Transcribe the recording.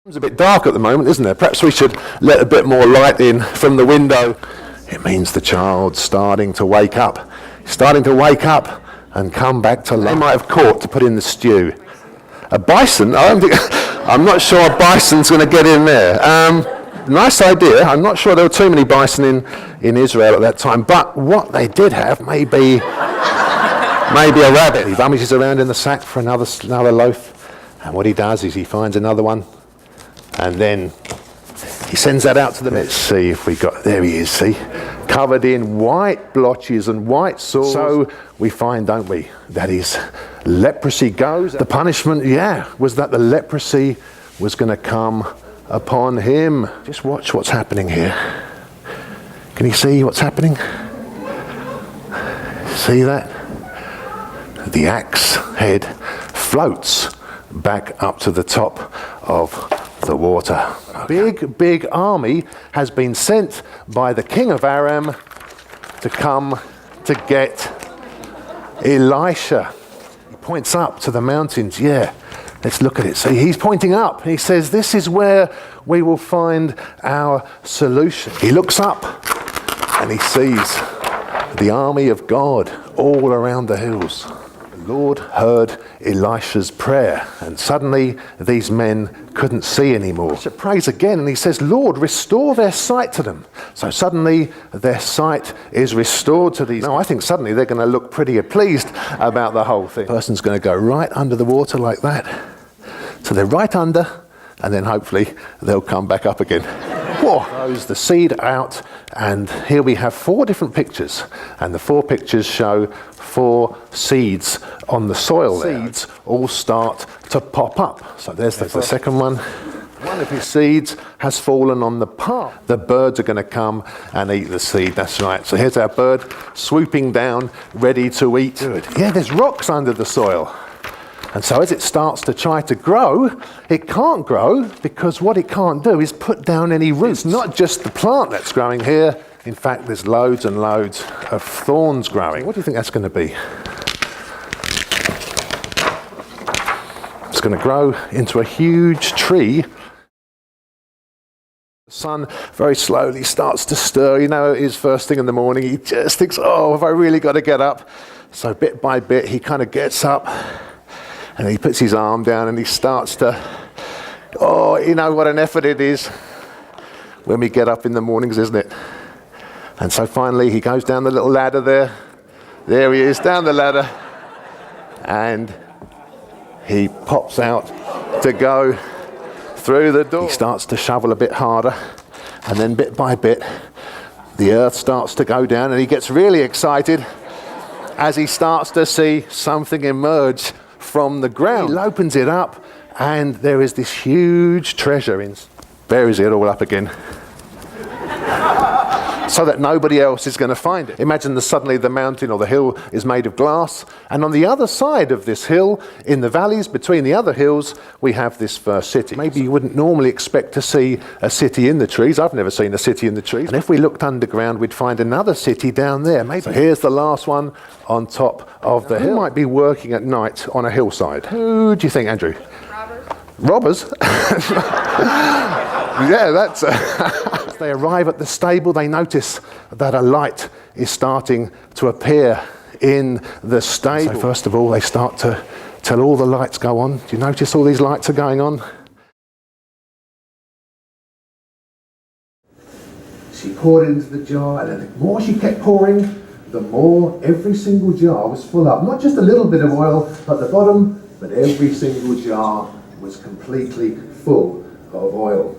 It's a bit dark at the moment, isn't there? Perhaps we should let a bit more light in from the window. It means the child's starting to wake up. He's starting to wake up and come back to life. They might have caught to put in the stew. A bison? I'm not sure a bison's going to get in there. Nice idea. I'm not sure there were too many bison in Israel at that time. But what they did have, maybe a rabbit. He rummages around in the sack for another loaf. And what he does is he finds another one. And then he sends that out to them. Let's see if we got, there he is, see? Covered in white blotches and white sores. So we find, don't we, that his leprosy goes. The punishment, was that the leprosy was going to come upon him. Just watch what's happening here. Can you see what's happening? See that? The axe head floats back up to the top of the water. A big army has been sent by the king of Aram to come to get Elisha. He points up to the mountains. Let's look at it. See, he's pointing up. He says, this is where we will find our solution. He looks up and he sees the army of God all around the hills. The Lord heard Elisha's prayer, and suddenly these men couldn't see anymore. Elisha prays again and he says, Lord, restore their sight to them. So suddenly their sight is restored to these. Now I think suddenly they're going to look pretty pleased about the whole thing. The person's going to go right under the water like that. So they're right under, and then hopefully they'll come back up again. Throws the seed out, and here we have 4 different pictures, and the 4 pictures show 4 seeds on the soil. Seeds all start to pop up. So there's the second one. One of his seeds has fallen on the path. The birds are going to come and eat the seed. That's right. So here's our bird swooping down, ready to eat. Good. There's rocks under the soil. And so as it starts to try to grow, it can't grow because what it can't do is put down any roots. It's not just the plant that's growing here. In fact, there's loads and loads of thorns growing. What do you think that's going to be? It's going to grow into a huge tree. The sun very slowly starts to stir. You know, it is first thing in the morning. He just thinks, have I really got to get up? So bit by bit, he kind of gets up. And he puts his arm down and he starts to, you know what an effort it is when we get up in the mornings, isn't it? And so finally he goes down the little ladder there. There he is, down the ladder. And he pops out to go through the door. He starts to shovel a bit harder. And then bit by bit, the earth starts to go down and he gets really excited as he starts to see something emerge from the ground. He opens it up and there is this huge treasure in. Buries it all up again so that nobody else is going to find it. Imagine that suddenly the mountain or the hill is made of glass, and on the other side of this hill, in the valleys between the other hills, we have this first city. Maybe you wouldn't normally expect to see a city in the trees. I've never seen a city in the trees. And if we looked underground, we'd find another city down there. Maybe. So here's the last one on top of the hill. Who might be working at night on a hillside? Who do you think, Andrew? Robbers? That's... They arrive at the stable, they notice that a light is starting to appear in the stable. So first of all, they start to tell all the lights go on. Do you notice all these lights are going on? She poured into the jar, and then the more she kept pouring, the more every single jar was full up. Not just a little bit of oil at the bottom, but every single jar was completely full of oil.